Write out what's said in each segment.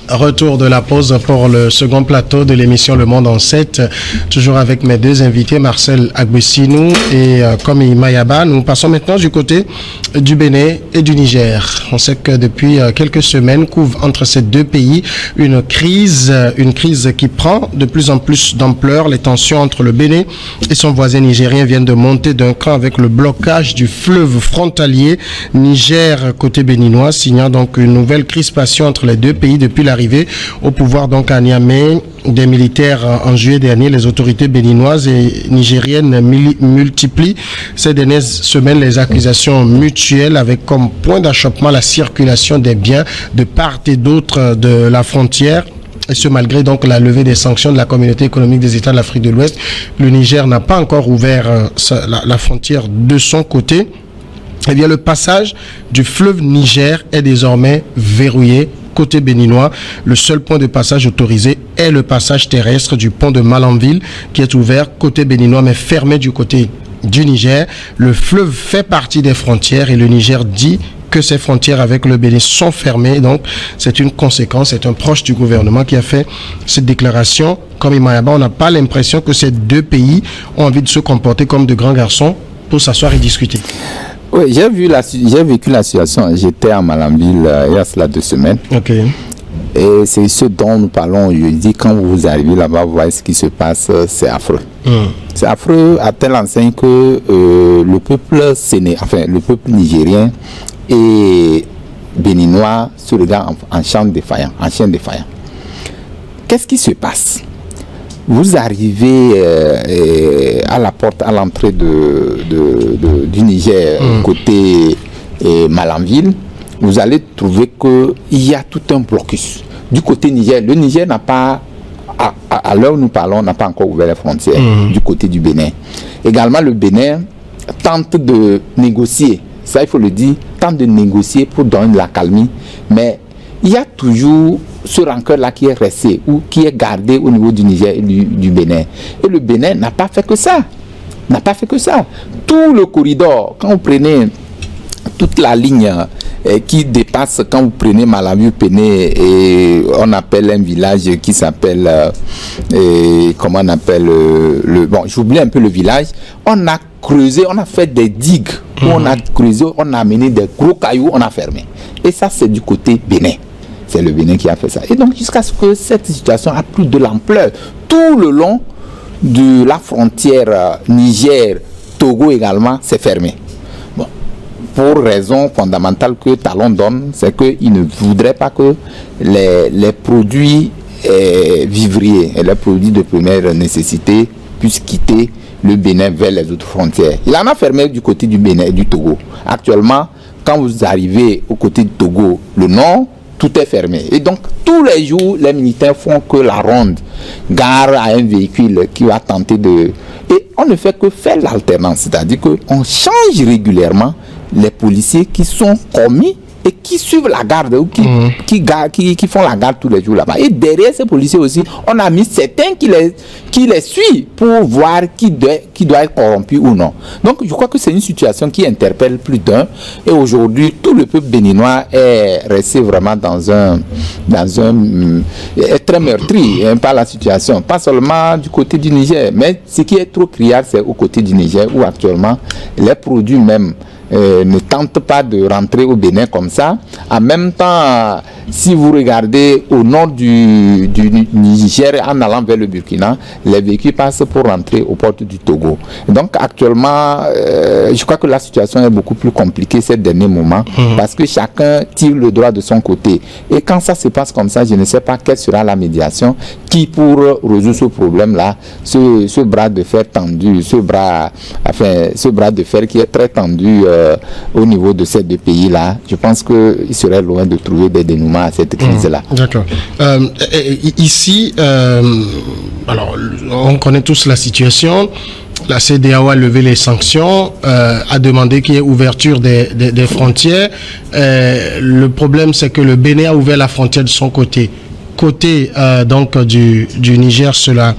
Retour de la pause pour le second plateau de l'émission Le Monde en 7, toujours avec mes deux invités, Marcel Agbessinou et Komi Mayaba. Nous passons maintenant du côté du Bénin et du Niger. On sait que depuis quelques semaines couvre entre ces deux pays une crise qui prend de plus en plus d'ampleur. Les tensions entre le Bénin et son voisin nigérien viennent de monter d'un cran avec le blocage du fleuve frontalier Niger côté béninois, signant donc une nouvelle crispation entre les deux pays depuis l'arrivée au pouvoir donc à Niamey des militaires en juillet dernier. Les autorités béninoises et nigériennes multiplient ces dernières semaines les accusations mutuelles avec comme point d'achoppement la circulation des biens de part et d'autre de la frontière. Et ce, malgré donc la levée des sanctions de la communauté économique des États de l'Afrique de l'Ouest. Le Niger n'a pas encore ouvert la frontière de son côté. Eh bien, le passage du fleuve Niger est désormais verrouillé côté béninois. Le seul point de passage autorisé est le passage terrestre du pont de Malanville qui est ouvert côté béninois mais fermé du côté du Niger. Le fleuve fait partie des frontières et le Niger dit que ces frontières avec le Bénin sont fermées. Donc, c'est une conséquence. C'est un proche du gouvernement qui a fait cette déclaration. Comme Imayaba, on n'a pas l'impression que ces deux pays ont envie de se comporter comme de grands garçons pour s'asseoir et discuter. Oui, j'ai vécu la situation. J'étais à Malanville il y a cela 2 semaines. Ok. Et c'est ce dont nous parlons. Je dis, quand vous arrivez là-bas, vous voyez ce qui se passe, c'est affreux. C'est affreux à telle enseigne que le peuple nigérien et béninois se regardent en chien défaillant. Qu'est-ce qui se passe? Vous arrivez à la porte, à l'entrée du Niger, côté Malanville, vous allez trouver qu'il y a tout un blocus. Du côté Niger, le Niger n'a pas, à l'heure où nous parlons, n'a pas encore ouvert les frontières du côté du Bénin. Également, le Bénin tente de négocier, ça il faut le dire, tente de négocier pour donner de la calmie, mais il y a toujours ce rancœur-là qui est resté ou qui est gardé au niveau du Niger et du Bénin. Et le Bénin n'a pas fait que ça. Tout le corridor, quand vous prenez toute la ligne qui dépasse, quand vous prenez Malanville-Péné et on appelle un village qui s'appelle, comment on appelle bon, j'oublie un peu le village, on a creusé, on a fait des digues, on a creusé, on a amené des gros cailloux, on a fermé. Et ça, c'est du côté Bénin. C'est le Bénin qui a fait ça. Et donc, jusqu'à ce que cette situation a pris de l'ampleur, tout le long de la frontière Niger-Togo également, c'est fermé. Bon, pour raison fondamentale que Talon donne, c'est qu'il ne voudrait pas que les produits vivriers et les produits de première nécessité puissent quitter le Bénin vers les autres frontières. Il en a fermé du côté du Bénin et du Togo. Actuellement, quand vous arrivez au côté du Togo, le nord, tout est fermé. Et donc, tous les jours, les militaires font que la ronde, gare à un véhicule qui va tenter de... Et on ne fait que faire l'alternance, c'est-à-dire qu'on change régulièrement les policiers qui sont commis et qui suivent la garde ou qui font la garde tous les jours là-bas. Et derrière ces policiers aussi, on a mis certains qui les suivent pour voir qui doit être corrompu ou non. Donc je crois que c'est une situation qui interpelle plus d'un. Et aujourd'hui, tout le peuple béninois est resté vraiment est très meurtri par la situation. Pas seulement du côté du Niger, mais ce qui est trop criard, c'est au côté du Niger où actuellement les produits même ne tentent pas de rentrer au Bénin comme ça. En même temps, si vous regardez au nord du Niger, en allant vers le Burkina, les véhicules passent pour rentrer aux portes du Togo. Donc actuellement, je crois que la situation est beaucoup plus compliquée ces derniers moments, parce que chacun tire le droit de son côté. Et quand ça se passe comme ça, je ne sais pas quelle sera la médiation qui, pour résoudre ce problème-là, ce bras de fer tendu, ce bras de fer qui est très tendu au niveau de ces deux pays-là, je pense qu'il serait loin de trouver des dénouements à cette crise-là. D'accord. Ici, alors, on connaît tous la situation. La CEDEAO a levé les sanctions, a demandé qu'il y ait ouverture des frontières. Le problème, c'est que le Bénin a ouvert la frontière de son côté. Côté donc du Niger, cela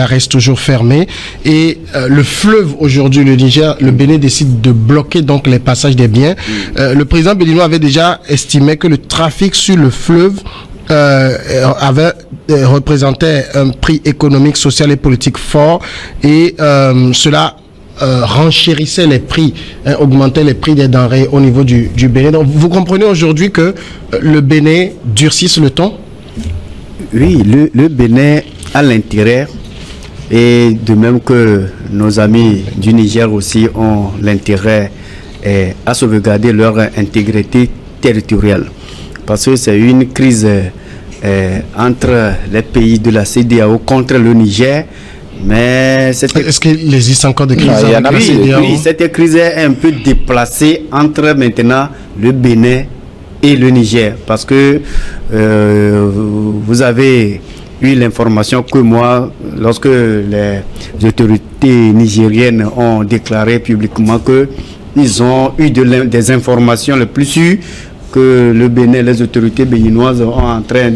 reste toujours fermé. Et le fleuve, aujourd'hui, le Niger, le Bénin décide de bloquer donc les passages des biens. Le président béninois avait déjà estimé que le trafic sur le fleuve représentait un prix économique, social et politique fort, et cela renchérissait les prix, augmentait les prix des denrées au niveau du Bénin. Donc vous comprenez aujourd'hui que le Bénin durcisse le ton? Oui, le Bénin a l'intérêt, et de même que nos amis du Niger aussi ont l'intérêt à sauvegarder leur intégrité territoriale. Parce que c'est une crise entre les pays de la CEDEAO contre le Niger. Mais est-ce qu'il existe encore des crises avec la CEDEAO? Oui, cette crise est un peu déplacée entre maintenant le Bénin et le Niger. Parce que vous avez eu l'information que moi, lorsque les autorités nigériennes ont déclaré publiquement qu'ils ont eu des informations les plus sûres que le Bénin, les autorités béninoises sont en train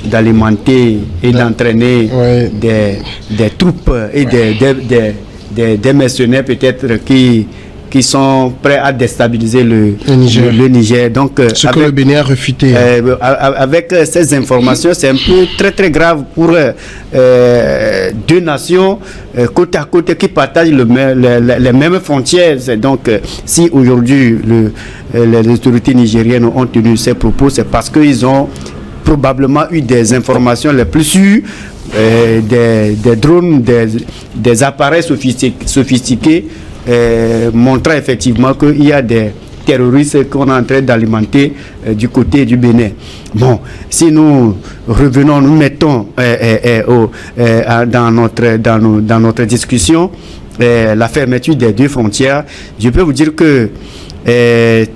d'alimenter et d'entraîner des troupes et des mercenaires peut-être qui sont prêts à déstabiliser le Niger. Donc, ce que le Bénin a refuté. Avec ces informations, c'est un peu très très grave pour deux nations côte à côte qui partagent les mêmes frontières. Donc, si aujourd'hui les autorités nigériennes ont tenu ces propos, c'est parce qu'ils ont probablement eu des informations les plus sûres, des drones, des appareils sophistiqués montrant effectivement qu'il y a des terroristes qu'on est en train d'alimenter du côté du Bénin. Bon, si nous revenons, nous mettons dans notre discussion la fermeture des deux frontières, je peux vous dire que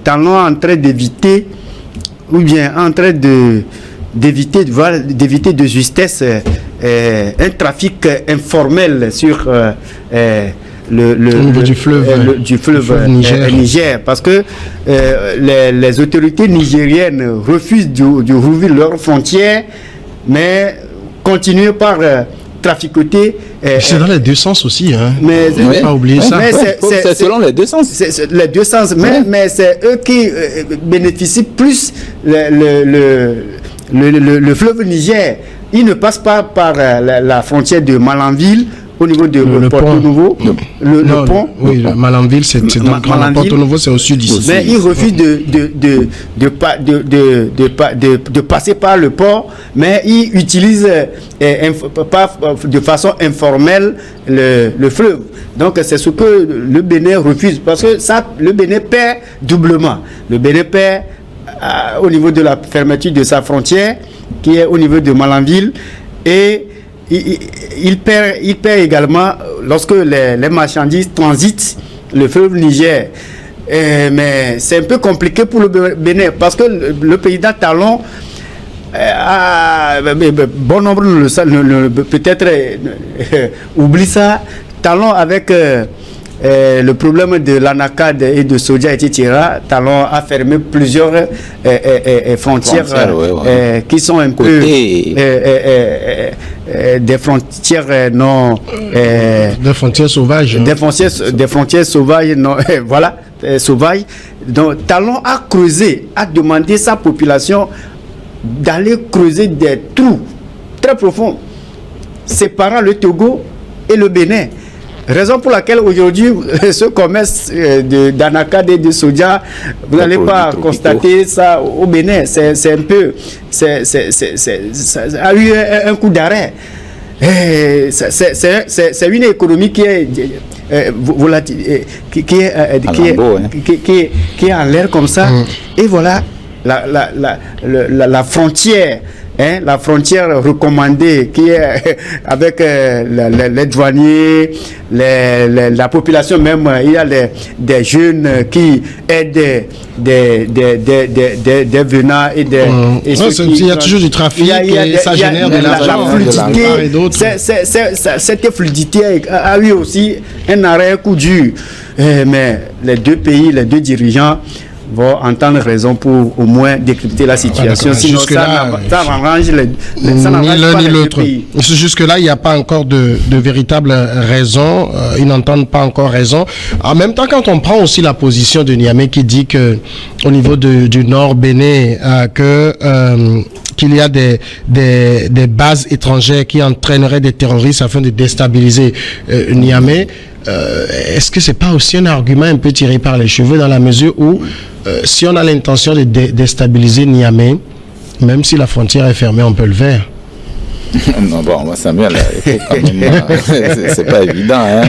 Talon est en train d'éviter, ou bien en train d'éviter de justesse un trafic informel sur du fleuve Niger, parce que les autorités nigériennes refusent d'ouvrir leurs frontières, mais continuent par traficoter. C'est dans les deux sens aussi, hein. Mais il ne faut pas oublier ça. C'est selon les deux sens. Les deux sens, mais c'est eux qui bénéficient plus le fleuve Niger. Il ne passe pas par la frontière de Malanville au niveau de Porto Nouveau. Le pont. Oui, Malanville, c'est dans Porto Nouveau, c'est au sud ici. Mais ils refusent de passer par le port, mais ils utilisent de façon informelle le fleuve. Donc c'est ce que le Bénin refuse, parce que ça, le Bénin perd doublement. Le Bénin perd au niveau de la fermeture de sa frontière, qui est au niveau de Malanville, et il perd également lorsque les marchandises transitent le fleuve Niger. Mais c'est un peu compliqué pour le Bénin, parce que le président Talon, bon nombre peut-être oublie ça. Talon avec le problème de l'anacade et de soja, etc. Talon a fermé plusieurs frontières qui sont un peu des frontières non... des frontières sauvages. Des frontières sauvages, non, voilà, sauvages. Donc Talon a creusé, a demandé sa population d'aller creuser des trous très profonds séparant le Togo et le Bénin. Raison pour laquelle aujourd'hui, ce commerce d'anacade et de soja, vous n'allez pas constater ça au Bénin. C'est un peu... ça a eu un coup d'arrêt. C'est une économie qui est... qui est en l'air comme ça. Et voilà, la frontière... la frontière recommandée qui est avec les douaniers, la population même, il y a des jeunes qui aident des venants et des... il y a toujours du trafic et ça génère de l'argent. Cette fluidité a eu aussi un arrêt, un coup dur. Mais les deux pays, les deux dirigeants vont entendre raison pour au moins décrypter la situation. Sinon, ça n'arrange ni l'un ni l'autre. Jusque-là, il n'y a pas encore de véritable raison. Ils n'entendent pas encore raison. En même temps, quand on prend aussi la position de Niamey qui dit que au niveau du nord Bénin, que qu'il y a des bases étrangères qui entraîneraient des terroristes afin de déstabiliser Niamey. Est-ce que c'est pas aussi un argument un peu tiré par les cheveux dans la mesure où si on a l'intention de déstabiliser Niamey, même si la frontière est fermée, on peut le faire? Non, bon, Samuel, c'est pas évident. Hein.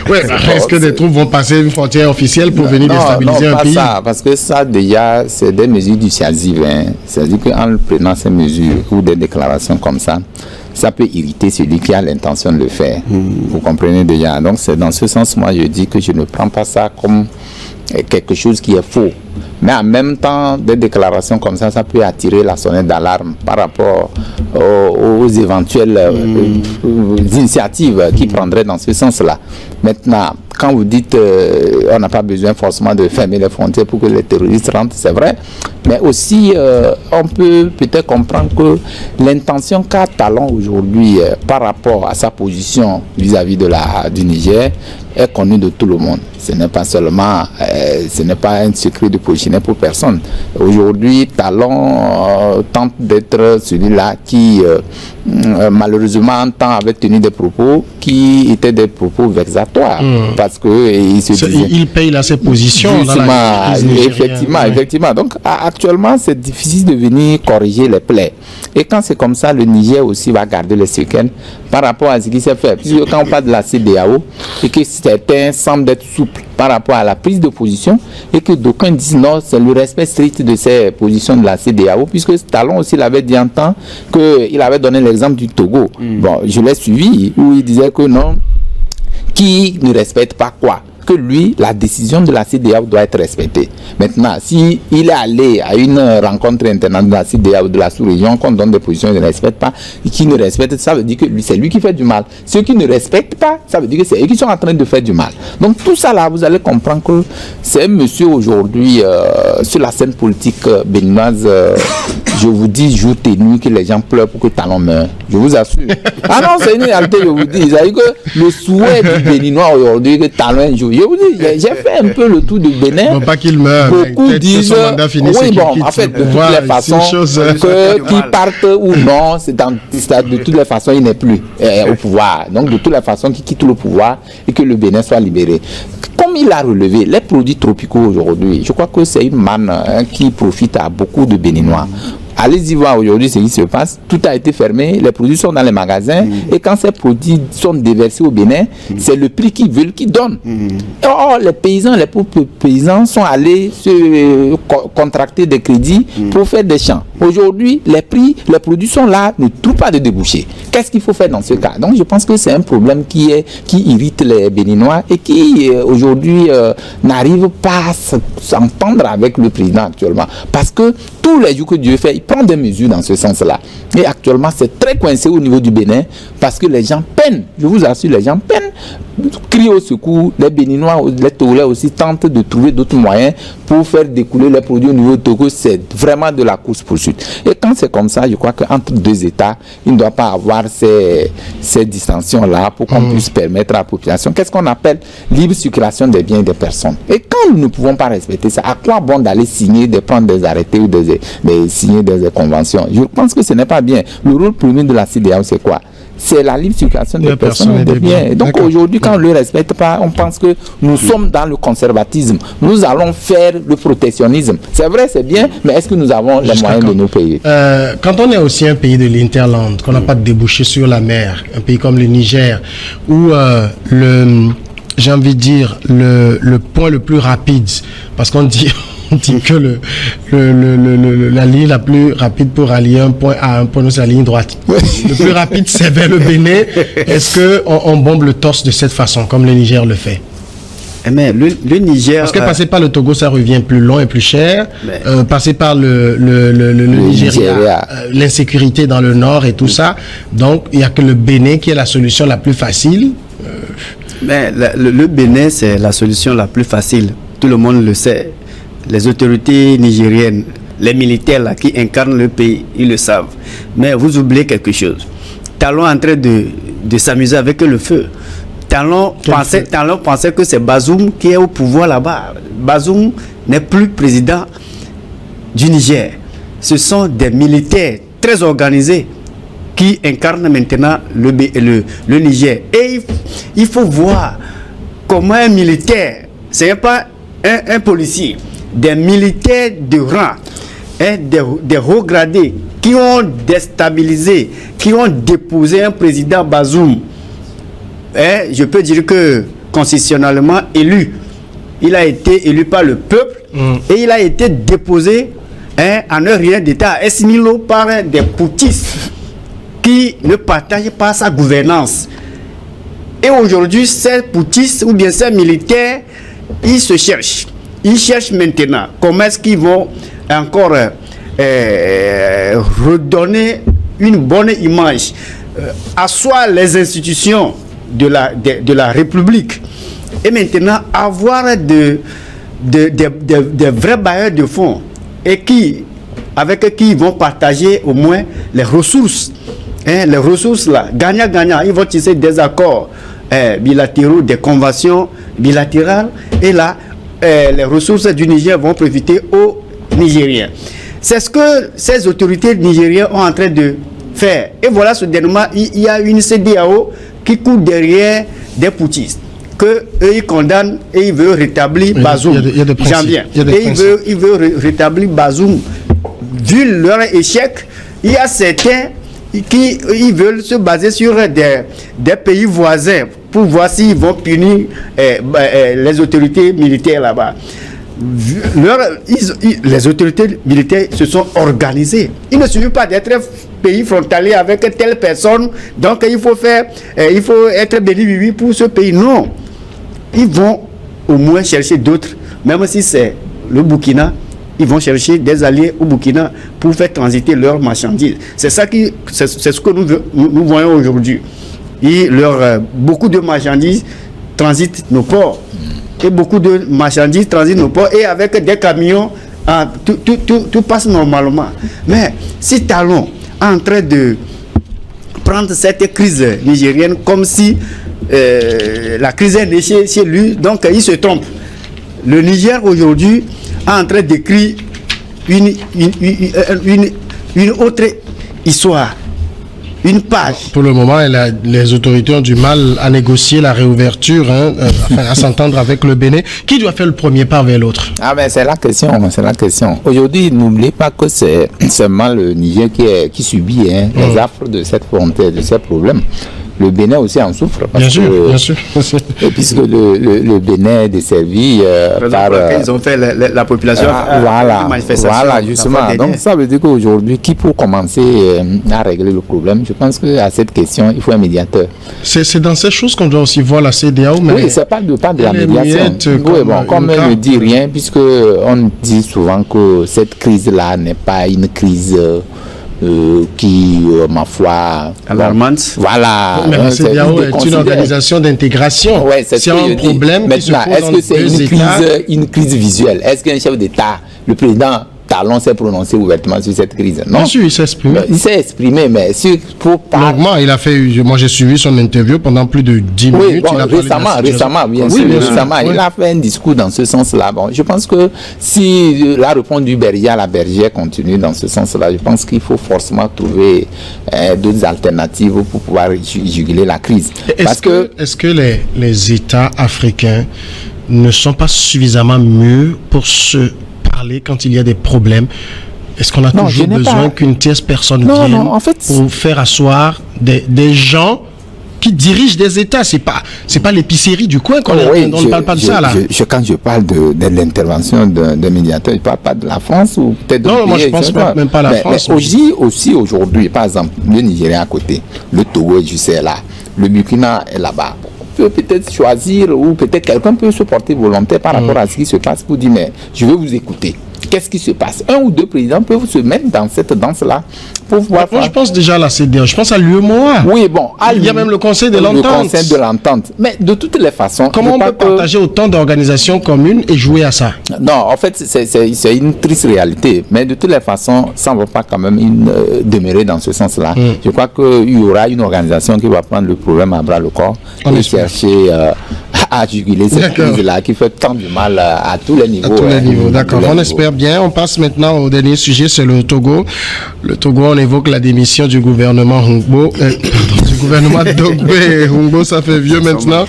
Ouais, est-ce que des troupes vont passer une frontière officielle pour venir déstabiliser un pays? Non, pas ça, parce que ça, déjà, c'est des mesures dissuasives. Hein. C'est-à-dire qu'en prenant ces mesures ou des déclarations comme ça peut irriter celui qui a l'intention de le faire. Vous comprenez déjà. Donc, c'est dans ce sens, moi, je dis que je ne prends pas ça comme quelque chose qui est faux. Mais en même temps, des déclarations comme ça peut attirer la sonnette d'alarme par rapport aux éventuelles initiatives qui prendraient dans ce sens-là. Maintenant, quand vous dites on n'a pas besoin forcément de fermer les frontières pour que les terroristes rentrent, c'est vrai. Mais aussi, on peut peut-être comprendre que l'intention qu'a Talon aujourd'hui par rapport à sa position vis-à-vis du Niger est connue de tout le monde. Ce n'est pas seulement, ce n'est pas un secret de polichinelle pour personne. Aujourd'hui, Talon tente d'être celui-là qui, malheureusement, un temps avait tenu des propos qui étaient des propos vexatoires. Parce que il paye là ses positions. Effectivement. Donc, actuellement, c'est difficile de venir corriger les plaies. Et quand c'est comme ça, le Niger aussi va garder les séquelles par rapport à ce qui s'est fait. Puisque quand on parle de la CEDEAO et que certains semblent être souples par rapport à la prise de position et que d'aucuns disent non, c'est le respect strict de ces positions de la CEDEAO, puisque Talon aussi l'avait dit en temps qu'il avait donné l'exemple du Togo. Bon, je l'ai suivi où il disait que non, qui ne respecte pas quoi? Que lui, la décision de la CEDEAO doit être respectée. Maintenant, si il est allé à une rencontre internationale de la CEDEAO de la sous-région, qu'on donne des positions qu'il ne respecte pas, et qui ne respecte, ça veut dire que lui, c'est lui qui fait du mal. Ceux qui ne respectent pas, ça veut dire que c'est eux qui sont en train de faire du mal. Donc tout ça là, vous allez comprendre que c'est un monsieur aujourd'hui sur la scène politique béninoise. Je vous dis jour et nuit que les gens pleurent pour que Talon meure. Je vous assure. Ah non, c'est une réalité, je vous dis. C'est-à-dire que le souhait du Béninois aujourd'hui, que Talon un jour. Je vous dis, j'ai fait un peu le tour du Bénin. Non, pas qu'il meure. Beaucoup disent, oui, bon, en fait, de toutes les façons, qu'il parte ou non, de toutes les façons, il n'est plus au pouvoir. Donc, de toutes les façons, qu'il quitte le pouvoir et que le Bénin soit libéré. Comme il a relevé, les produits tropicaux aujourd'hui, je crois que c'est une manne qui profite à beaucoup de Béninois. Allez-y voir aujourd'hui ce qui se passe. Tout a été fermé, les produits sont dans les magasins et quand ces produits sont déversés au Bénin, c'est le prix qu'ils veulent qu'ils donnent. Or, les paysans, les pauvres paysans sont allés se contracter des crédits pour faire des champs. Aujourd'hui, les produits sont là, ne trouvent pas de débouchés. Qu'est-ce qu'il faut faire dans ce cas? Donc, je pense que c'est un problème qui irrite les Béninois et qui, aujourd'hui, n'arrive pas à s'entendre avec le président actuellement. Parce que tous les jours que Dieu fait, il prend des mesures dans ce sens-là. Et actuellement, c'est très coincé au niveau du Bénin parce que les gens peinent. Je vous assure, les gens peinent. Crient au secours. Les Béninois, les Togolais aussi tentent de trouver d'autres moyens pour faire découler les produits au niveau de Togo. C'est vraiment de la course-poursuite. Et quand c'est comme ça, je crois qu'entre deux États, il ne doit pas avoir ces distensions-là pour qu'on puisse permettre à la population. Qu'est-ce qu'on appelle libre circulation des biens et des personnes? Et quand nous ne pouvons pas respecter ça, à quoi bon d'aller signer, de prendre des arrêtés ou de signer des conventions? Je pense que ce n'est pas bien. Le rôle premier de la CEDEAO, c'est quoi? C'est la libre circulation des personnes et des biens. Donc aujourd'hui, quand on ne le respecte pas, on pense que nous sommes dans le conservatisme. Nous allons faire le protectionnisme. C'est vrai, c'est bien, mais est-ce que nous avons les moyens de nous payer? Quand on est aussi un pays de l'interland, qu'on n'a pas de débouché sur la mer, un pays comme le Niger, où j'ai envie de dire, le point le plus rapide, parce qu'on dit que la ligne la plus rapide pour allier un point à un point, c'est la ligne droite. Le plus rapide, c'est vers le Bénin. Est-ce qu'on bombe le torse de cette façon, comme le Niger le fait? Mais le Niger... Parce que passer par le Togo, ça revient plus long et plus cher. Passer par le Nigeria, l'insécurité dans le nord et tout ça. Donc, il n'y a que le Bénin qui est la solution la plus facile. Mais le Bénin, c'est la solution la plus facile. Tout le monde le sait. Les autorités nigériennes, les militaires là, qui incarnent le pays, ils le savent. Mais vous oubliez quelque chose. Talon est en train de s'amuser avec le feu. Talon pensait que c'est Bazoum qui est au pouvoir là-bas. Bazoum n'est plus président du Niger. Ce sont des militaires très organisés qui incarnent maintenant le Niger. Et il faut voir comment un militaire, ce n'est pas un policier, des militaires de rang, des hauts gradés qui ont déstabilisé, qui ont déposé un président Bazoum. Je peux dire que constitutionnellement élu, il a été élu par le peuple et il a été déposé en un rien d'État, Esmilo, par des poutistes qui ne partagent pas sa gouvernance. Et aujourd'hui, ces poutistes ou bien ces militaires, ils se cherchent. Ils cherchent maintenant comment est-ce qu'ils vont encore redonner une bonne image, asseoir les institutions de la République et maintenant avoir des vrais bailleurs de fonds et avec qui ils vont partager au moins les ressources. Les ressources là, gagnant-gagnant, ils vont tisser des accords bilatéraux, des conventions bilatérales et là, les ressources du Niger vont profiter aux Nigériens. C'est ce que ces autorités nigériennes ont en train de faire. Et voilà, soudainement, il y a une CEDEAO qui court derrière des poutistes, que eux ils condamnent et ils veulent rétablir Bazoum. J'en viens. Et ils veulent rétablir Bazoum. Vu leur échec, il y a certains qui ils veulent se baser sur des pays voisins pour voir s'ils vont punir les autorités militaires là-bas. Les autorités militaires se sont organisées. Il ne suffit pas d'être pays frontalier avec telle personne, donc il faut être béni pour ce pays. Non, ils vont au moins chercher d'autres, même si c'est le Burkina, ils vont chercher des alliés au Burkina pour faire transiter leurs marchandises. C'est ce que nous voyons aujourd'hui. Beaucoup de marchandises transitent nos ports. Et beaucoup de marchandises transitent nos ports et avec des camions, tout passe normalement. Mais si Talon est en train de prendre cette crise nigérienne comme si la crise est née chez lui, donc il se trompe. Le Niger aujourd'hui est en train d'écrire une autre histoire. Une page. Pour le moment, les autorités ont du mal à négocier la réouverture, à s'entendre avec le Bénin. Qui doit faire le premier pas vers l'autre? Ah ben c'est la question. Aujourd'hui, n'oubliez pas que c'est seulement le Niger qui subit les affres de cette frontière, de ces problèmes. Le Bénin aussi en souffre. Bien sûr. Puisque le Bénin est desservi par... Ils ont fait la population... Voilà, justement. Donc ça veut dire qu'aujourd'hui, qui peut commencer à régler le problème? Je pense qu'à cette question, il faut un médiateur. C'est dans ces choses qu'on doit aussi voir la CEDEAO. Mais oui, c'est pas de la médiation. Comme elle ne dit rien, puisque on dit souvent que cette crise-là n'est pas une crise... qui, ma foi... alarmante. Voilà. Mais la CEDEAO est une organisation d'intégration. Ouais, c'est un problème qui se pose est-ce que c'est une crise visuelle? Est-ce qu'un chef d'État, le président Talon, s'est prononcé ouvertement sur cette crise? Non. Bien sûr, il s'est exprimé. Il s'est exprimé, mais pour pas... Longuement, il a fait... Moi, j'ai suivi son interview pendant plus de 10 minutes. Bon, récemment, bien sûr. Il a fait un discours dans ce sens-là. Bon, je pense que si la réponse du berger à la bergère continue dans ce sens-là, je pense qu'il faut forcément trouver d'autres alternatives pour pouvoir juguler la crise. Est-ce que les États africains ne sont pas suffisamment mûrs pour se parler quand il y a des problèmes? Est-ce qu'on a toujours besoin qu'une tierce personne vienne pour faire asseoir des gens qui dirigent des États? C'est pas l'épicerie du coin qu'on on ne parle pas de ça là. Quand je parle de l'intervention d'un médiateur, je ne parle pas de la France ou peut-être non, moi je pense même pas à la France. Mais aussi aujourd'hui, par exemple, le Nigeria à côté, le Togo est juste là, le Burkina est là-bas. On peut peut-être choisir ou peut-être quelqu'un peut se porter volontaire par rapport à ce qui se passe pour dire mais je veux vous écouter. Qu'est-ce qui se passe? Un ou deux présidents peuvent se mettre dans cette danse-là pour voir. Moi, je pense déjà à la CEDEAO, je pense à l'UEMOA. Oui, bon. Il y a même le Conseil de l'Entente. Le Conseil de l'Entente. Mais de toutes les façons... Comment on peut partager autant d'organisations communes et jouer à ça? Non, en fait, c'est une triste réalité. Mais de toutes les façons, ça ne va pas quand même demeurer dans ce sens-là. Je crois qu'il y aura une organisation qui va prendre le problème à bras le corps et chercher à juguler cette crise-là qui fait tant de mal à tous les niveaux. À tous les niveaux, d'accord. On espère bien. On passe maintenant au dernier sujet, c'est le Togo. Le Togo, on évoque la démission du gouvernement Humbo, du gouvernement Dogbe. Humbo, ça fait vieux maintenant.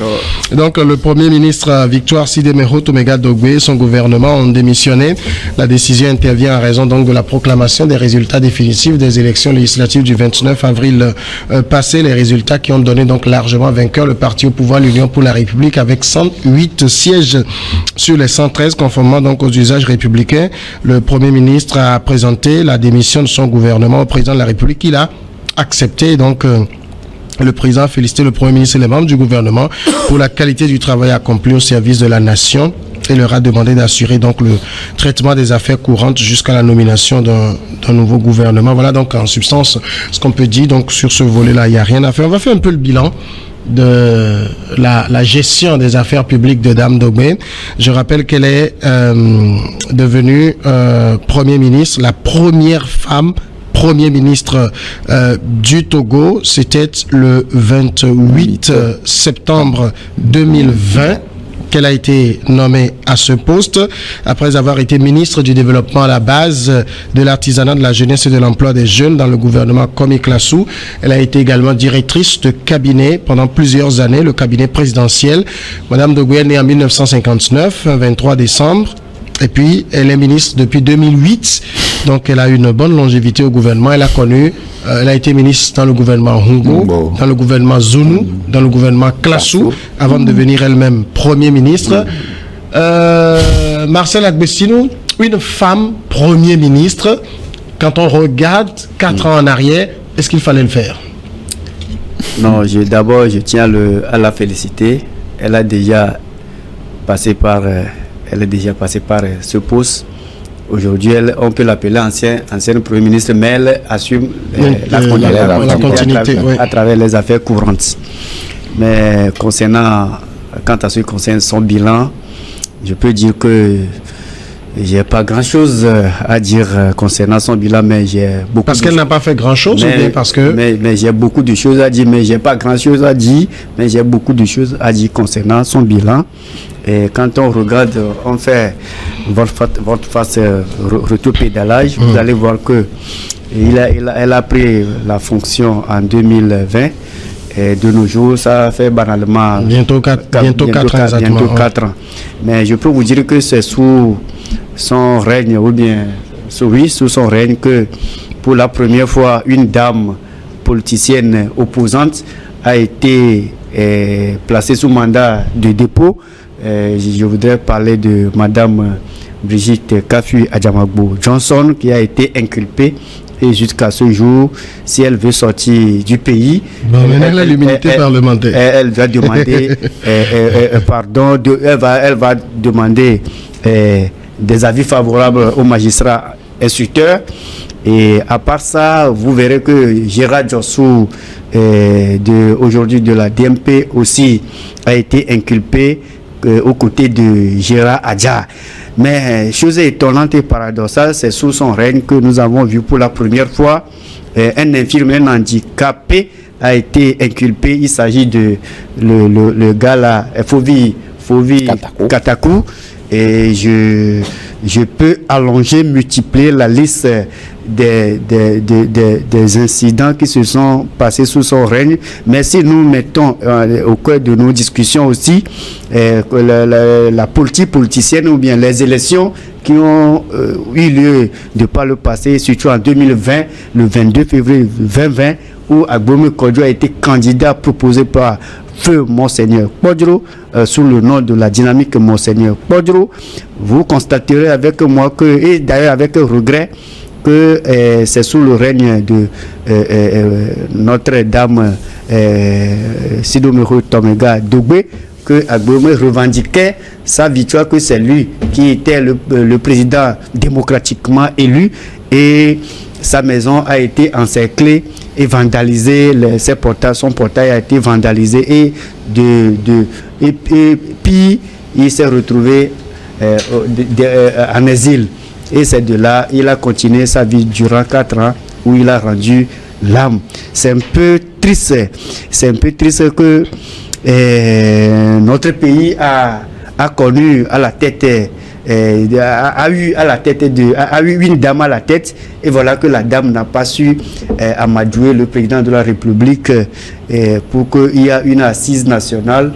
Donc, le premier ministre Victoire Sidéméro Tomega Dogbe et son gouvernement ont démissionné. La décision intervient en raison donc de la proclamation des résultats définitifs des élections législatives du 29 avril passé. Les résultats qui ont donné donc largement vainqueur le parti au pouvoir, l'Union pour la République, avec 108 sièges sur les 113, conformément donc aux usages républicains. Le Premier ministre a présenté la démission de son gouvernement au président de la République. Il a accepté donc... Le président a félicité le Premier ministre et les membres du gouvernement pour la qualité du travail accompli au service de la nation et leur a demandé d'assurer donc le traitement des affaires courantes jusqu'à la nomination d'un nouveau gouvernement. Voilà donc en substance ce qu'on peut dire. Donc sur ce volet-là, il n'y a rien à faire. On va faire un peu le bilan de la gestion des affaires publiques de Dame Dogbe. Je rappelle qu'elle est devenue Premier ministre, la première femme Premier ministre du Togo. C'était le 28 septembre 2020 qu'elle a été nommée à ce poste, après avoir été ministre du développement à la base de l'artisanat, de la jeunesse et de l'emploi des jeunes dans le gouvernement Komi Klassou. Elle a été également directrice de cabinet pendant plusieurs années, le cabinet présidentiel. Madame Dogbe est née en 1959, 23 décembre. Et puis, elle est ministre depuis 2008. Donc, elle a une bonne longévité au gouvernement. Elle a été ministre dans le gouvernement Hungo, dans le gouvernement Zulu, dans le gouvernement Klassou, avant de devenir elle-même Premier ministre. Marcel Agbestinou, une femme Premier ministre, quand on regarde 4 ans en arrière, est-ce qu'il fallait le faire? Non, d'abord, je tiens à la féliciter. Elle a déjà passé par ce poste. Aujourd'hui, on peut l'appeler ancienne Premier ministre, mais elle assume la continuité à travers les affaires courantes. Mais quant à ce qui concerne son bilan, je peux dire que j'ai pas grand-chose à dire concernant son bilan, mais j'ai beaucoup. Parce qu'elle n'a pas fait grand-chose, ou bien parce que. Mais j'ai beaucoup de choses à dire, mais j'ai pas grand-chose à dire, mais j'ai beaucoup de choses à dire concernant son bilan. Et quand on regarde, on fait votre face retour pédalage, vous allez voir que elle a pris la fonction en 2020. Et de nos jours, ça fait banalement bientôt 4 ans. Mais je peux vous dire que c'est sous son règne, ou bien sous son règne, que pour la première fois, une dame politicienne opposante a été placée sous mandat de dépôt. Je voudrais parler de Madame Brigitte Kafu Adjamagbo Johnson, qui a été inculpée. Et jusqu'à ce jour, si elle veut sortir du pays, elle a l'immunité parlementaire. Elle va demander pardon. Elle va demander des avis favorables aux magistrats instructeurs. Et à part ça, vous verrez que Gérard Djossou, aujourd'hui de la DMP aussi, a été inculpé aux côtés de Gérard Adja. Mais chose étonnante et paradoxale, c'est sous son règne que nous avons vu pour la première fois un infirmier, un handicapé a été inculpé. Il s'agit de le gars là, Fovi Katakou. Et je peux allonger, multiplier la liste des incidents qui se sont passés sous son règne. Mais si nous mettons au cœur de nos discussions aussi la politique politicienne ou bien les élections qui ont eu lieu de par le passé, surtout en 2020, le 22 février 2020, où Agbome Kodjo a été candidat proposé par Feu Monseigneur Kodjo, sous le nom de la dynamique Monseigneur Kodjo. Vous constaterez avec moi que, et d'ailleurs avec regret, que c'est sous le règne de Notre-Dame Sidomero Tomega Dogbe que Agbome revendiquait sa victoire, que c'est lui qui était le président démocratiquement élu, et sa maison a été encerclée et vandalisée, son portail a été vandalisé, et puis il s'est retrouvé en exil. Et c'est de là, il a continué sa vie durant 4 ans où il a rendu l'âme. C'est un peu triste que notre pays a connu à la tête, a eu une dame à la tête, et voilà que la dame n'a pas su amadouer le président de la République pour qu'il y ait une assise nationale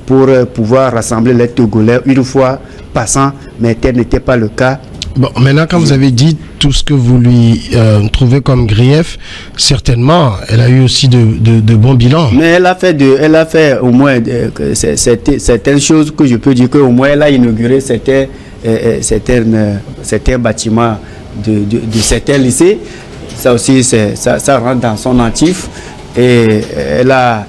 pour pouvoir rassembler les Togolais une fois passant, mais tel n'était pas le cas. Bon, maintenant, quand vous avez dit tout ce que vous lui trouvez comme grief, certainement, elle a eu aussi de bons bilans. Mais elle a fait au moins certaines choses que je peux dire qu'au moins elle a inauguré certains bâtiments de certains lycées. Ça aussi, ça rentre dans son actif. Et elle a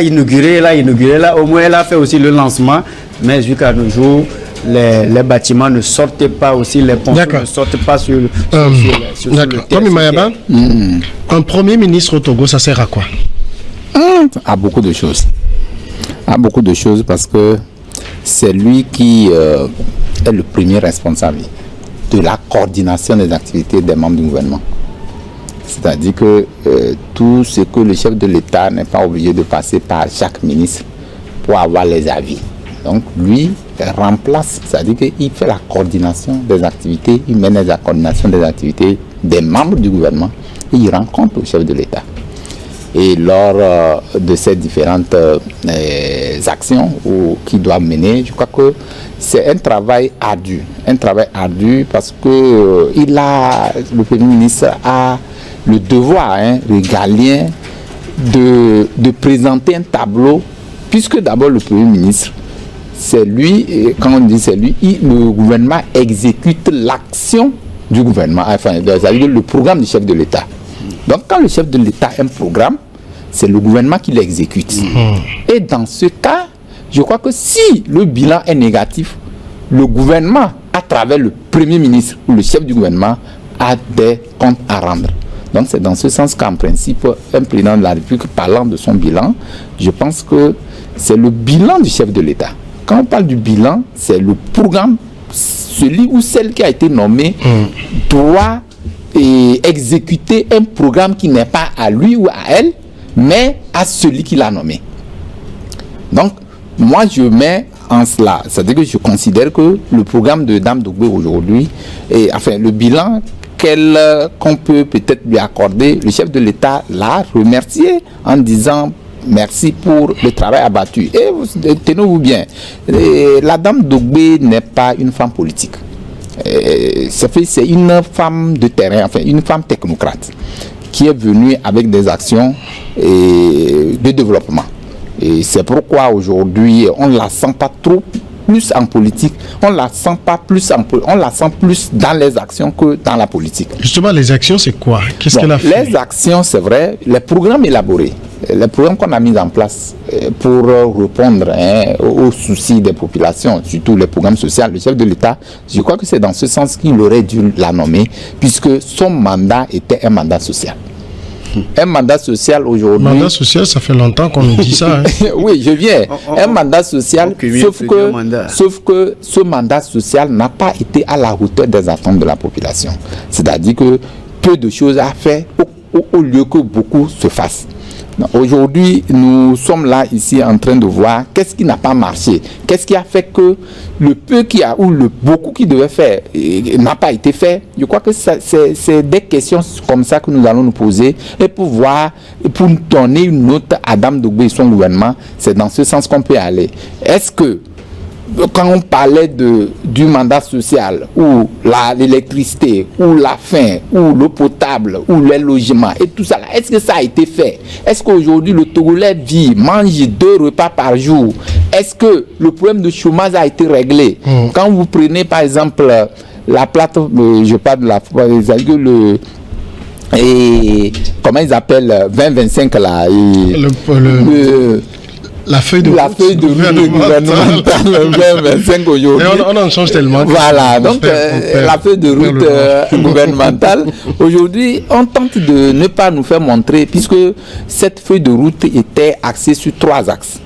inauguré, là, au moins elle a fait aussi le lancement, mais jusqu'à nos jours, les bâtiments ne sortent pas aussi, les ponts ne sortent pas sur le terre. Comme Mayaba, un premier ministre au Togo, ça sert à quoi? À beaucoup de choses. À beaucoup de choses, parce que c'est lui qui est le premier responsable de la coordination des activités des membres du gouvernement. C'est-à-dire que tout ce que le chef de l'État n'est pas obligé de passer par chaque ministre pour avoir les avis. Donc lui remplace, c'est-à-dire qu'il fait la coordination des activités, il mène la coordination des activités des membres du gouvernement et il rencontre le chef de l'État. Et lors de ces différentes actions qu'il doit mener, je crois que c'est un travail ardu parce que le Premier ministre a le devoir régalien de présenter un tableau, puisque d'abord le Premier ministre, c'est lui, et quand on dit c'est lui, le gouvernement exécute l'action du gouvernement, enfin, c'est-à-dire le programme du chef de l'État. Donc quand le chef de l'État a un programme, c'est le gouvernement qui l'exécute. Et dans ce cas, je crois que si le bilan est négatif, le gouvernement, à travers le Premier ministre ou le chef du gouvernement, a des comptes à rendre. Donc c'est dans ce sens qu'en principe, un président de la République parlant de son bilan, je pense que c'est le bilan du chef de l'État. Quand on parle du bilan, c'est le programme, celui ou celle qui a été nommée doit exécuter un programme qui n'est pas à lui ou à elle, mais à celui qui l'a nommé. Donc, moi je mets en cela, c'est-à-dire que je considère que le programme de Dame Dogbe aujourd'hui, et enfin le bilan qu'on peut peut-être lui accorder, le chef de l'État l'a remercié en disant merci pour le travail abattu. Et tenez-vous bien, la Dame Dogbe n'est pas une femme politique. C'est une femme de terrain, enfin une femme technocrate qui est venue avec des actions de développement. Et c'est pourquoi aujourd'hui on ne la sent pas trop plus en politique, on la sent plus dans les actions que dans la politique. Justement, les actions, c'est quoi? Qu'est-ce qu'elle a fait? Les actions, c'est vrai, les programmes élaborés, les programmes qu'on a mis en place pour répondre aux soucis des populations, surtout les programmes sociaux, le chef de l'État, je crois que c'est dans ce sens qu'il aurait dû la nommer, puisque son mandat était un mandat social. Un mandat social aujourd'hui. Mandat social, ça fait longtemps qu'on nous dit ça. Oui, je viens. Un mandat social, sauf que ce mandat social n'a pas été à la hauteur des attentes de la population. C'est-à-dire que peu de choses à faire au lieu que beaucoup se fassent. Aujourd'hui, nous sommes là ici en train de voir qu'est-ce qui n'a pas marché, qu'est-ce qui a fait que le peu qui a ou le beaucoup qui devait faire n'a pas été fait. Je crois que c'est des questions comme ça que nous allons nous poser et pour voir, pour donner une note à Dame Dogbe et son gouvernement, c'est dans ce sens qu'on peut aller. Est-ce que quand on parlait du mandat social, ou l'électricité, ou la faim, ou l'eau potable, ou les logements, et tout ça, est-ce que ça a été fait? Est-ce qu'aujourd'hui le Togolais mange 2 repas par jour? Est-ce que le problème de chômage a été réglé? Quand vous prenez par exemple la plateforme, je parle de la comment ils appellent 2025 là, la feuille de route gouvernementale 2025 aujourd'hui. On en change tellement. Voilà, donc la feuille de route gouvernementale, aujourd'hui, on tente de ne pas nous faire montrer, puisque cette feuille de route était axée sur 3 axes.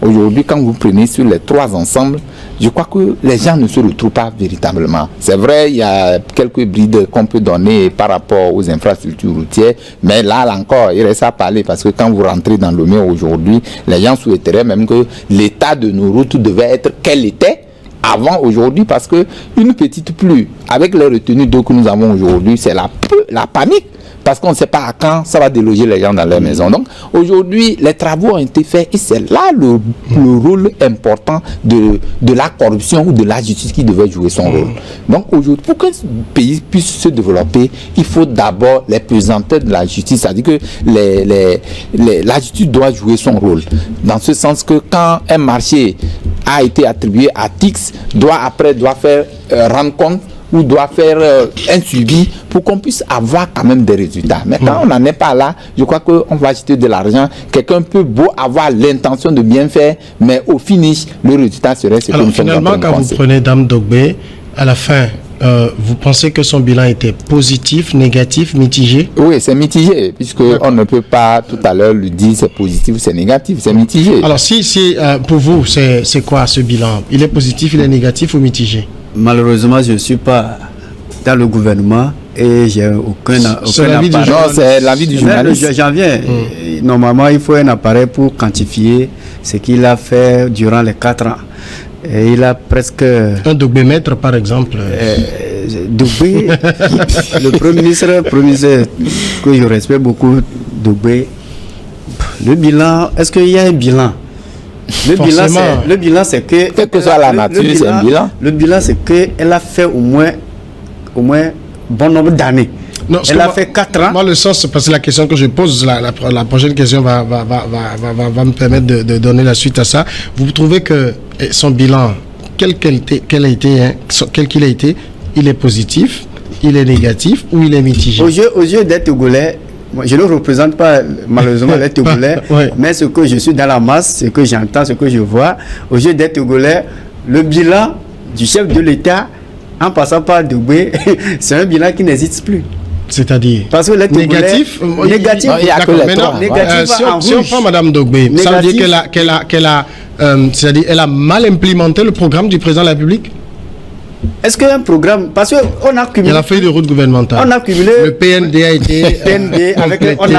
Aujourd'hui, quand vous prenez sur les 3 ensembles, je crois que les gens ne se retrouvent pas véritablement. C'est vrai, il y a quelques brides qu'on peut donner par rapport aux infrastructures routières, mais là encore, il reste à parler parce que quand vous rentrez dans Lomé aujourd'hui, les gens souhaiteraient même que l'état de nos routes devait être qu'elle était avant aujourd'hui, parce que une petite pluie, avec les retenues d'eau que nous avons aujourd'hui, c'est la panique. Parce qu'on ne sait pas à quand ça va déloger les gens dans leur maison. Donc aujourd'hui, les travaux ont été faits et c'est là le rôle important de la corruption ou de la justice qui devait jouer son rôle. Donc aujourd'hui, pour qu'un pays puisse se développer, il faut d'abord les pesanteurs de la justice. C'est-à-dire que la justice doit jouer son rôle. Dans ce sens que quand un marché a été attribué à Tix, doit faire rendre compte ou doit faire un suivi pour qu'on puisse avoir quand même des résultats. Mais quand on n'en est pas là, je crois qu'on va jeter de l'argent. Quelqu'un peut beau avoir l'intention de bien faire, mais au finish, le résultat serait ce que nous sommes en train de penser. Finalement, quand vous prenez Dame Dogbé, à la fin, vous pensez que son bilan était positif, négatif, mitigé? Oui, c'est mitigé, puisque on ne peut pas tout à l'heure lui dire c'est positif ou c'est négatif, c'est mitigé. Alors si pour vous, c'est quoi ce bilan? Il est positif, il est négatif ou mitigé? Malheureusement, je ne suis pas dans le gouvernement et j'ai aucun appareil. Non, c'est l'avis du journaliste. J'en viens. Normalement, il faut un appareil pour quantifier ce qu'il a fait durant les 4 ans. Et il a presque... Un Dogbé-mètre, par exemple. Dogbé, le Premier ministre que je respecte beaucoup, Dogbé. Le bilan, est-ce qu'il y a un bilan? Le bilan, c'est que... Quelle que soit la nature, c'est un bilan. Le bilan, c'est qu'elle a fait au moins bon nombre d'années. Non, elle a fait 4 ans. Moi, le sens, c'est parce que la question que je pose, la prochaine question va me permettre de donner la suite à ça. Vous trouvez que son bilan, quel qu'il a été, il est positif, il est négatif ou il est mitigé? Aux yeux des Togolais, je ne représente pas malheureusement les Togolais, mais ce que je suis dans la masse, ce que j'entends, ce que je vois, aux yeux des Togolais, le bilan du chef de l'État, en passant par Dogbé, c'est un bilan qui n'existe plus. C'est-à-dire parce que les Togolais, négatif, si on prend Madame Dogbé, ça veut dire c'est-à-dire elle a mal implémenté le programme du président de la République. Est-ce qu'un programme, parce qu'on a cumulé... Il y a la feuille de route gouvernementale. On a cumulé... Le PND a été... on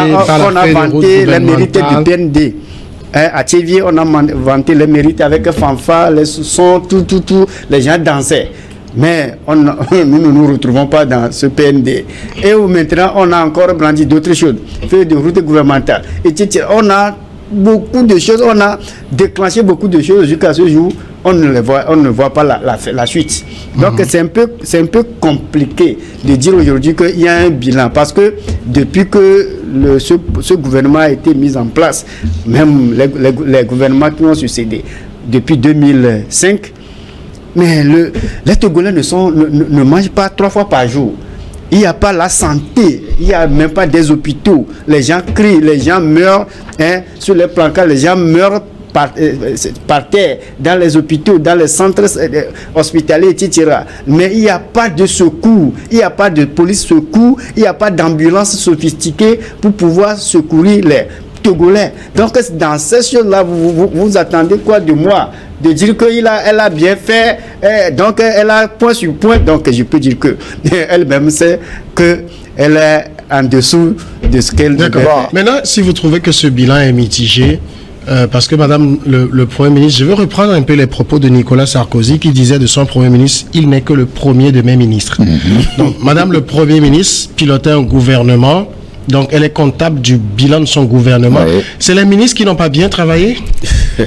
a vanté les mérites du PND. À Tchévier, on a vanté les mérites avec fanfare, les sons, tout, les gens dansaient. Mais nous ne nous retrouvons pas dans ce PND. Et maintenant, on a encore brandi d'autres choses. Feuille de route gouvernementale, etc. On a beaucoup de choses, on a déclenché beaucoup de choses jusqu'à ce jour. On ne voit pas la suite. Donc c'est un peu compliqué de dire aujourd'hui qu'il y a un bilan, parce que depuis que ce gouvernement a été mis en place, même les gouvernements qui ont succédé depuis 2005, mais les Togolais ne mangent pas 3 fois par jour. Il n'y a pas la santé, il n'y a même pas des hôpitaux. Les gens crient, les gens meurent sur les plancards, les gens meurent par terre, dans les hôpitaux, dans les centres hospitaliers, etc. Mais il n'y a pas de secours, il n'y a pas de police secours, il n'y a pas d'ambulance sophistiquée pour pouvoir secourir les Togolais. Donc dans ces choses-là, vous attendez quoi de moi? De dire qu'elle a bien fait, donc elle a point sur point, donc je peux dire que elle-même sait qu'elle est en dessous de ce qu'elle devait faire. Maintenant, si vous trouvez que ce bilan est mitigé, parce que Madame le Premier ministre, je veux reprendre un peu les propos de Nicolas Sarkozy qui disait de son Premier ministre, il n'est que le premier de mes ministres. Donc Madame le Premier ministre pilotait un gouvernement, donc elle est comptable du bilan de son gouvernement. Oui. C'est les ministres qui n'ont pas bien travaillé?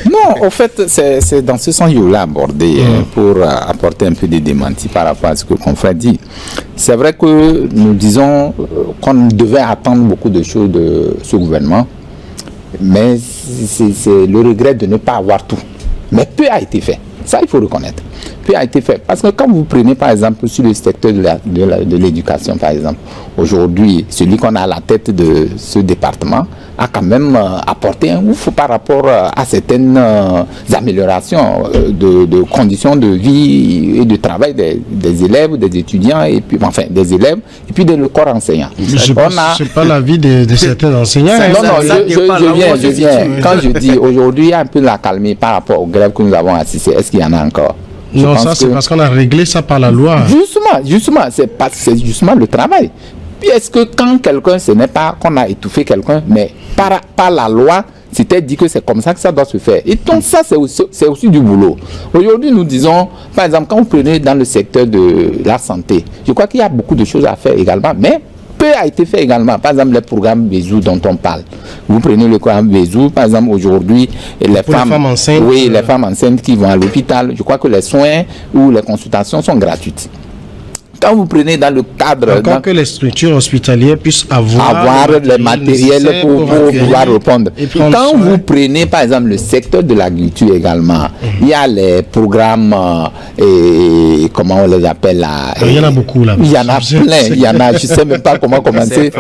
Non, au fait, c'est dans ce sens que je voulais aborder pour apporter un peu de démenti par rapport à ce que le confrère dit. C'est vrai que nous disons qu'on devait attendre beaucoup de choses de ce gouvernement, mais c'est le regret de ne pas avoir tout. Mais peu a été fait. Ça, il faut reconnaître. Peu a été fait. Parce que quand vous prenez, par exemple, sur le secteur de l'éducation, par exemple, aujourd'hui, celui qu'on a à la tête de ce département a quand même apporté un ouf par rapport à certaines améliorations de conditions de vie et de travail des élèves, des étudiants, et puis, enfin, des élèves, et puis de corps enseignant. C'est pas l'avis de certains enseignants. Je viens. Quand je dis aujourd'hui, il y a un peu la calmie par rapport aux grèves que nous avons assistées. Est-ce qu'il y en a encore? Non, ça c'est parce qu'on a réglé ça par la loi. Justement, c'est justement le travail. Puis est-ce que quand quelqu'un, ce n'est pas qu'on a étouffé quelqu'un, mais par la loi, c'était dit que c'est comme ça que ça doit se faire. Et donc ça, c'est aussi du boulot. Aujourd'hui, nous disons, par exemple, quand vous prenez dans le secteur de la santé, je crois qu'il y a beaucoup de choses à faire également, mais peu a été fait également. Par exemple, les programmes Bézou dont on parle. Vous prenez le programme Bézou, par exemple, aujourd'hui, les femmes enceintes. Oui, les femmes enceintes qui vont à l'hôpital, je crois que les soins ou les consultations sont gratuites. Quand vous prenez dans le cadre... Encore que les structures hospitalières puissent avoir le matériel pour pouvoir répondre. Quand vous prenez, par exemple, le secteur de l'agriculture également, il y a les programmes, comment on les appelle là? Il y en a beaucoup là. Il y en a plein. Il y en a, je ne sais même pas comment commencer.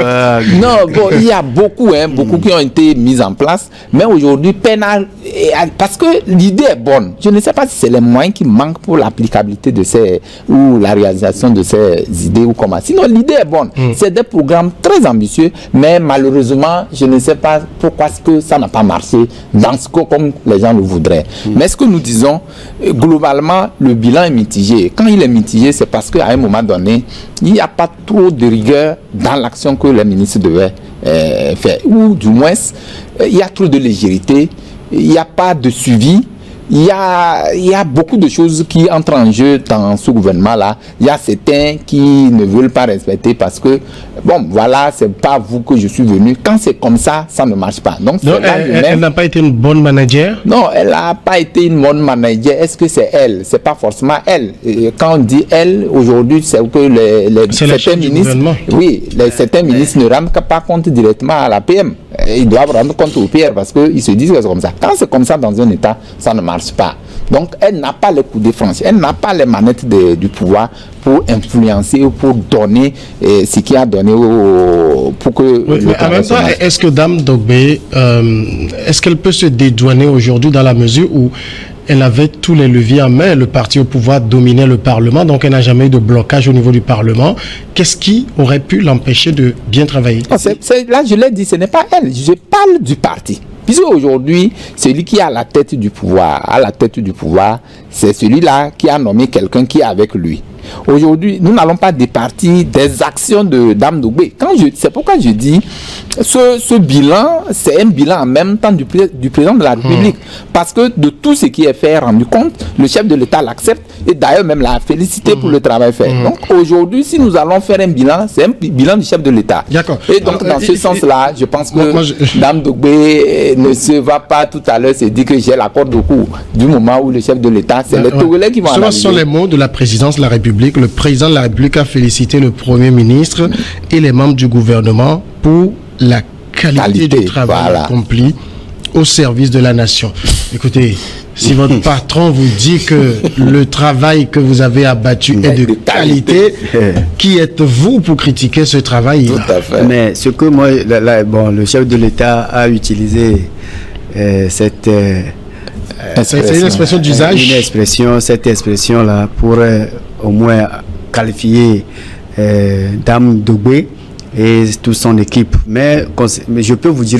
Non, bon, il y a beaucoup, beaucoup qui ont été mis en place. Mais aujourd'hui, parce que l'idée est bonne. Je ne sais pas si c'est les moyens qui manquent pour l'applicabilité de ou la réalisation de ces idées ou comment. Sinon, l'idée est bonne. C'est des programmes très ambitieux, mais malheureusement, je ne sais pas pourquoi est-ce que ça n'a pas marché comme les gens le voudraient. Mais ce que nous disons, globalement, le bilan est mitigé. Quand il est mitigé, c'est parce qu'à un moment donné, il n'y a pas trop de rigueur dans l'action que les ministres devaient faire. Ou du moins, il y a trop de légèreté, il n'y a pas de suivi. Il y a beaucoup de choses qui entrent en jeu dans ce gouvernement-là. Il y a certains qui ne veulent pas respecter parce que, bon, voilà, c'est pas vous que je suis venu. Quand c'est comme ça, ça ne marche pas. Donc, elle n'a pas été une bonne manager? Non, elle n'a pas été une bonne manager. Est-ce que c'est elle? C'est pas forcément elle. Et quand on dit elle, aujourd'hui, c'est que certains ministres, certains ministres ne rendent pas compte directement à la PM. Ils doivent rendre compte au PR parce qu'ils se disent que c'est comme ça. Quand c'est comme ça dans un État, ça ne marche pas. Donc, elle n'a pas les coups de France, elle n'a pas les manettes du pouvoir pour influencer ou pour donner ce qu'il a donné pour que... Oui, mais en même temps, est-ce que Dame Dogbé, est-ce qu'elle peut se dédouaner aujourd'hui dans la mesure où elle avait tous les leviers en main, le parti au pouvoir dominait le Parlement, donc elle n'a jamais eu de blocage au niveau du Parlement. Qu'est-ce qui aurait pu l'empêcher de bien travailler? Là, je l'ai dit, ce n'est pas elle, je parle du parti. Puisque aujourd'hui, celui qui est à la tête du pouvoir, c'est celui-là qui a nommé quelqu'un qui est avec lui. Aujourd'hui, nous n'allons pas départir des actions de Dame Dogbé. C'est pourquoi je dis, ce bilan, c'est un bilan en même temps du président de la République. Parce que de tout ce qui est fait, rendu compte, le chef de l'État l'accepte et d'ailleurs même l'a félicité pour le travail fait. Donc aujourd'hui, si nous allons faire un bilan, c'est un bilan du chef de l'État. D'accord. Et donc dans ce sens-là, je pense que Dame Dogbé ne se va pas tout à l'heure se dire que j'ai la corde au cou du moment où le chef de l'État, c'est les Togolais qui vont analyser. Ce sont les mots de la présidence de la République. Le président de la République a félicité le Premier ministre et les membres du gouvernement pour la qualité du travail accompli au service de la nation. Écoutez, si votre patron vous dit que le travail que vous avez abattu est de qualité, qui êtes-vous pour critiquer ce travail? Tout à fait. Mais ce que moi, le chef de l'État a utilisé cette... c'est une expression d'usage. Cette expression-là pour au moins qualifier Dame Dogbé et toute son équipe. Mais je peux vous dire